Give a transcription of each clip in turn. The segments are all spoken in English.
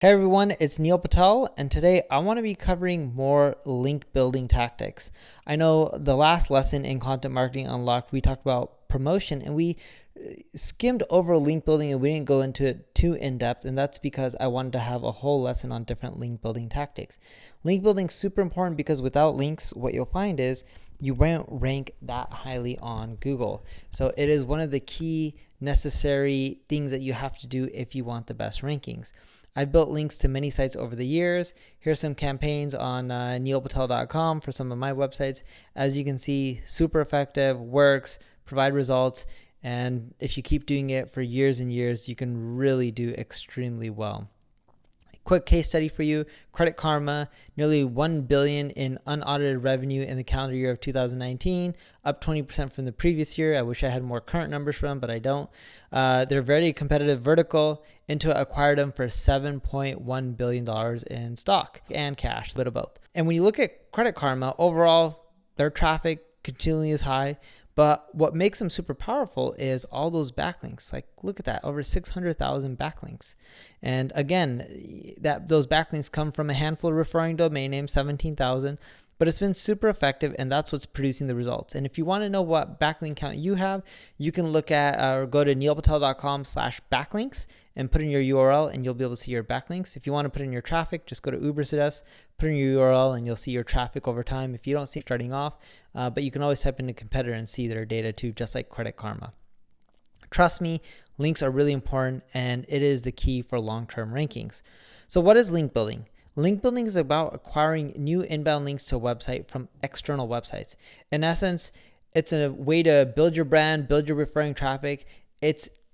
Hey everyone, it's Neil Patel, and today I want to be covering more link building tactics. I know the last lesson in Content Marketing Unlocked, we talked about promotion and we skimmed over link building and we didn't go into it too in depth, and that's because I wanted to have a whole lesson on different link building tactics. Link building is super important because without links, what you'll find is you won't rank that highly on Google. So it is one of the key necessary things that you have to do if you want the best rankings. I've built links to many sites over the years. Here's some campaigns on neilpatel.com for some of my websites. As you can see, super effective, works, provide results, and if you keep doing it for years and years, you can really do extremely well. Quick case study for you, Credit Karma, nearly $1 billion in unaudited revenue in the calendar year of 2019, up 20% from the previous year. I wish I had more current numbers for them, but I don't. They're very competitive vertical. Intuit acquired them for $7.1 billion in stock and cash, a bit of both. And when you look at Credit Karma, overall, their traffic continually is high. But what makes them super powerful is all those backlinks. Like, look at that, over 600,000 backlinks. And again, those backlinks come from a handful of referring domain names, 17,000. But it's been super effective, and that's what's producing the results. And if you want to know what backlink count you have, you can look at or go to neilpatel.com/backlinks and put in your URL, and you'll be able to see your backlinks. If you want to put in your traffic, just go to Ubersuggest, put in your URL, and you'll see your traffic over time. If you don't see it starting off, but you can always type in a competitor and see their data too, just like Credit Karma. Trust me, links are really important, and it is the key for long-term rankings. So what is link building? Link building is about acquiring new inbound links to a website from external websites. In essence, it's a way to build your brand, build your referring traffic.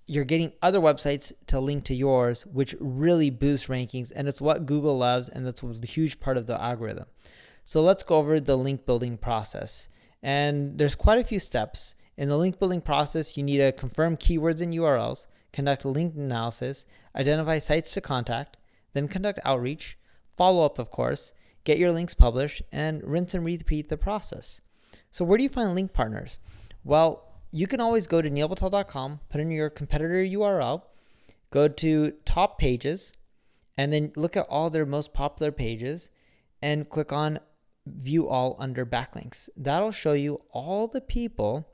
You're getting other websites to link to yours, which really boosts rankings, and it's what Google loves, and that's a huge part of the algorithm. So let's go over the link building process. And there's quite a few steps. In the link building process, you need to confirm keywords and URLs, conduct link analysis, identify sites to contact, then conduct outreach, follow up, of course, get your links published, and rinse and repeat the process. So where do you find link partners? Well, you can always go to neilpatel.com, put in your competitor URL, go to top pages, and then look at all their most popular pages and click on view all under backlinks. That'll show you all the people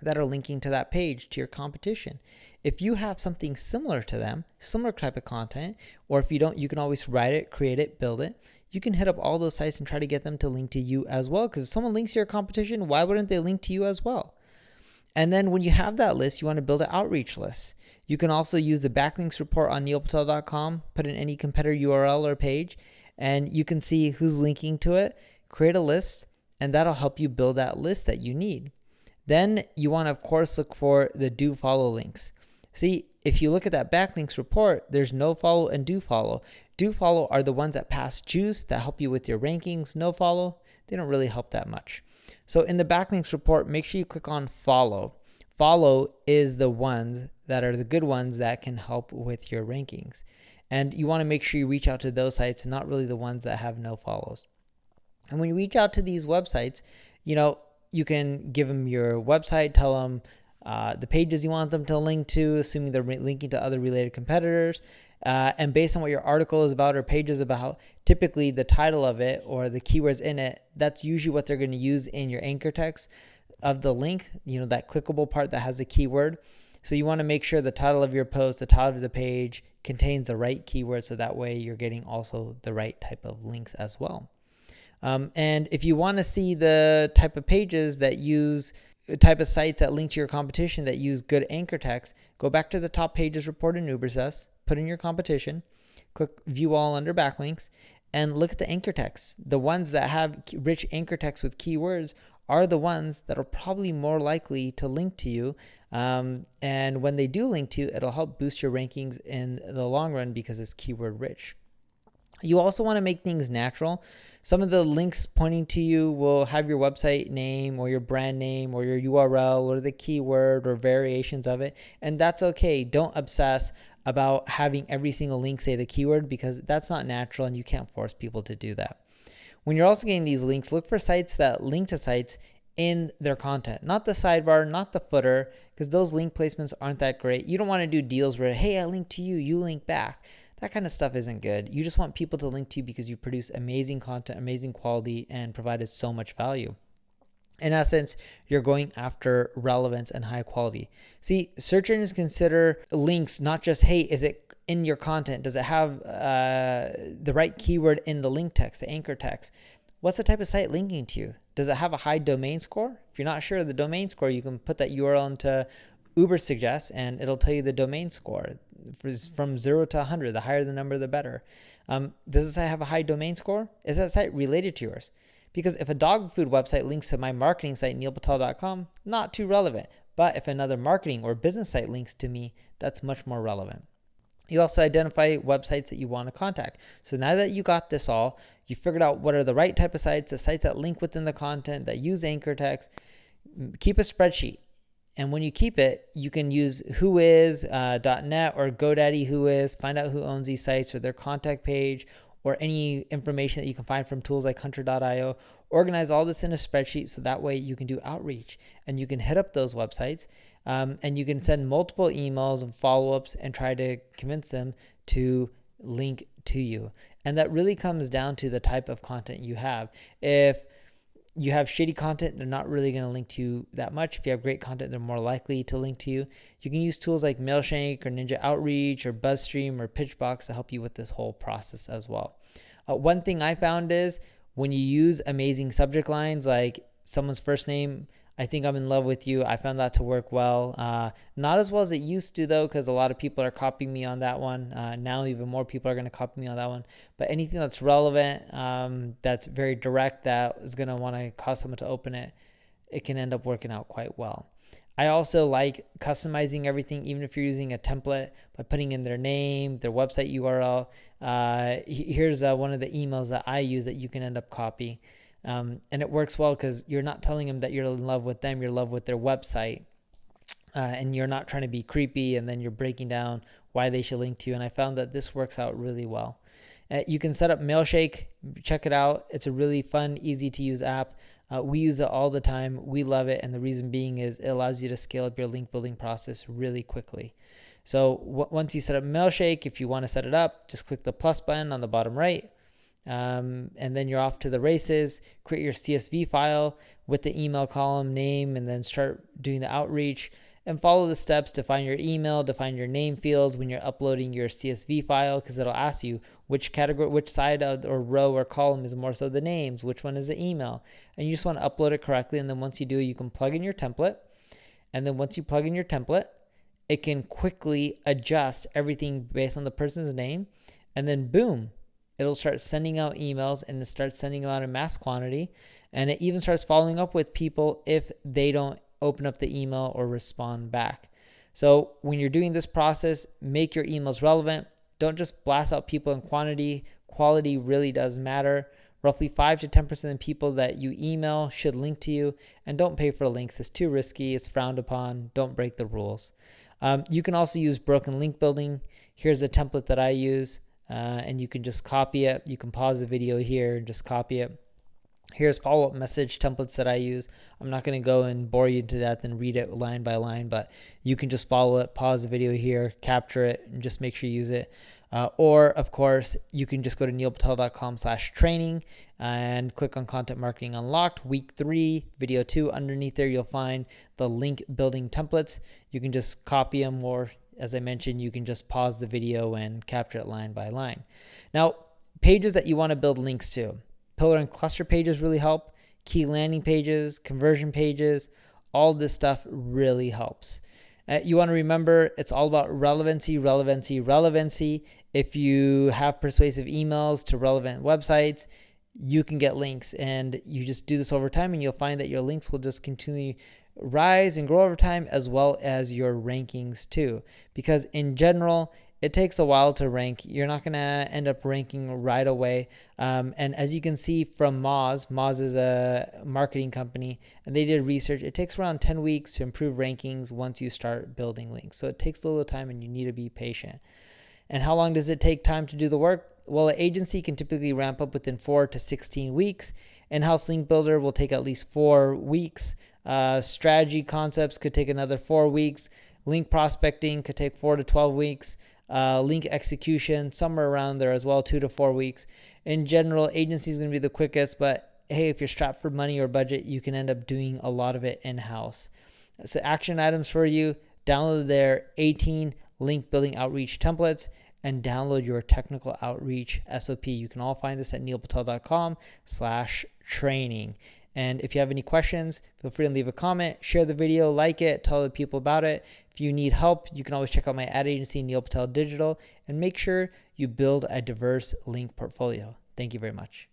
that are linking to that page to your competition. If you have something similar to them, similar type of content, or if you don't, you can always write it, create it, build it. You can hit up all those sites and try to get them to link to you as well, because if someone links to your competition, why wouldn't they link to you as well? And then when you have that list, you want to build an outreach list. You can also use the backlinks report on neilpatel.com, put in any competitor URL or page, and you can see who's linking to it, create a list, and that'll help you build that list that you need. Then you want to, of course, look for the do follow links. See, if you look at that backlinks report, there's no follow and do follow. Do follow are the ones that pass juice, that help you with your rankings. No follow, they don't really help that much. So in the backlinks report, make sure you click on follow. Follow is the ones that are the good ones that can help with your rankings. And you want to make sure you reach out to those sites and not really the ones that have no follows. And when you reach out to these websites, you can give them your website, tell them the pages you want them to link to, assuming they're linking to other related competitors. And based on what your article is about or page is about, typically the title of it or the keywords in it, that's usually what they're going to use in your anchor text of the link, that clickable part that has the keyword. So you want to make sure the title of your post, the title of the page contains the right keyword, so that way you're getting also the right type of links as well. And if you want to see the type of pages that use type of sites that link to your competition that use good anchor text, go back to the top pages report in Ubersuggest, put in your competition, click view all under backlinks, and look at the anchor text. The ones that have rich anchor text with keywords are the ones that are probably more likely to link to you. And when they do link to you, it'll help boost your rankings in the long run because it's keyword rich. You also want to make things natural. Some of the links pointing to you will have your website name or your brand name or your URL or the keyword or variations of it. And that's okay. Don't obsess about having every single link say the keyword, because that's not natural and you can't force people to do that. When you're also getting these links, look for sites that link to sites in their content, not the sidebar, not the footer, because those link placements aren't that great. You don't want to do deals where, hey, I link to you, you link back. That kind of stuff isn't good. You just want people to link to you because you produce amazing content, amazing quality, and provided so much value. In essence, you're going after relevance and high quality. See, search engines consider links not just, hey, is it in your content? Does it have the right keyword in the link text, the anchor text? What's the type of site linking to you? Does it have a high domain score? If you're not sure of the domain score, you can put that URL into Ubersuggest and it'll tell you the domain score from 0 to 100. The higher the number, the better. Does the site have a high domain score? Is that site related to yours? Because if a dog food website links to my marketing site, neilpatel.com, not too relevant. But if another marketing or business site links to me, that's much more relevant. You also identify websites that you want to contact. So now that you got this all, you figured out what are the right type of sites, the sites that link within the content, that use anchor text. Keep a spreadsheet. And when you keep it, you can use whois.net or GoDaddy Whois, find out who owns these sites or their contact page, or any information that you can find from tools like hunter.io. Organize all this in a spreadsheet so that way you can do outreach and you can hit up those websites and you can send multiple emails and follow-ups and try to convince them to link to you. And that really comes down to the type of content you have. If you have shitty content, they're not really going to link to you that much. If you have great content, they're more likely to link to you. You can use tools like Mailchimp or Ninja Outreach or BuzzStream or Pitchbox to help you with this whole process as well. One thing I found is when you use amazing subject lines like someone's first name, I think I'm in love with you. I found that to work well. Not as well as it used to though, because a lot of people are copying me on that one. Now even more people are going to copy me on that one. But anything that's relevant, that's very direct, that is going to want to cause someone to open it, it can end up working out quite well. I also like customizing everything, even if you're using a template, by putting in their name, their website URL. Here's one of the emails that I use that you can end up copying. And it works well because you're not telling them that you're in love with them, you're in love with their website. And you're not trying to be creepy, and then you're breaking down why they should link to you. And I found that this works out really well. You can set up Mailchimp, check it out. It's a really fun, easy to use app. We use it all the time. We love it. And the reason being is it allows you to scale up your link building process really quickly. So once you set up Mailchimp, if you want to set it up, just click the plus button on the bottom right. And then you're off to the races. Create your CSV file with the email column name, and then start doing the outreach and follow the steps to find your email, define your name fields when you're uploading your CSV file, because it'll ask you which category, which side of, or row or column is more so the names, which one is the email, and you just want to upload it correctly. And then once you do, you can plug in your template. And then once you plug in your template, it can quickly adjust everything based on the person's name. And then boom, it'll start sending out emails, and it starts sending them out in mass quantity. And it even starts following up with people if they don't open up the email or respond back. So when you're doing this process, make your emails relevant. Don't just blast out people in quantity. Quality really does matter. Roughly 5 to 10% of the people that you email should link to you, and don't pay for links. It's too risky. It's frowned upon. Don't break the rules. You can also use broken link building. Here's a template that I use, and you can just copy it. You can pause the video here and just copy it. Here's follow-up message templates that I use. I'm not going to go and bore you to death and read it line by line, but you can just follow it, pause the video here, capture it, and just make sure you use it. Or, of course, you can just go to neilpatel.com/training and click on Content Marketing Unlocked, Week 3, Video 2. Underneath there, you'll find the link building templates. You can just copy them, or, as I mentioned, you can just pause the video and capture it line by line. Now, pages that you want to build links to. Pillar and cluster pages really help. Key landing pages, conversion pages, all this stuff really helps. You want to remember, it's all about relevancy, relevancy, relevancy. If you have persuasive emails to relevant websites, you can get links, and you just do this over time, and you'll find that your links will just continually rise and grow over time, as well as your rankings too. Because in general, it takes a while to rank. You're not going to end up ranking right away. And as you can see from Moz is a marketing company, and they did research. It takes around 10 weeks to improve rankings once you start building links. So it takes a little time, and you need to be patient. And how long does it take time to do the work? Well, an agency can typically ramp up within 4 to 16 weeks. In-house link builder will take at least 4 weeks. Strategy concepts could take another 4 weeks. Link prospecting could take 4 to 12 weeks. link execution, somewhere around there as well, 2 to 4 weeks. In general, agency is going to be the quickest, but hey, if you're strapped for money or budget, you can end up doing a lot of it in-house. So action items for you: download their 18 link building outreach templates and download your technical outreach SOP. You can all find this at neilpatel.com/training. And if you have any questions, feel free to leave a comment, share the video, like it, tell other people about it. If you need help, you can always check out my ad agency, Neil Patel Digital, and make sure you build a diverse link portfolio. Thank you very much.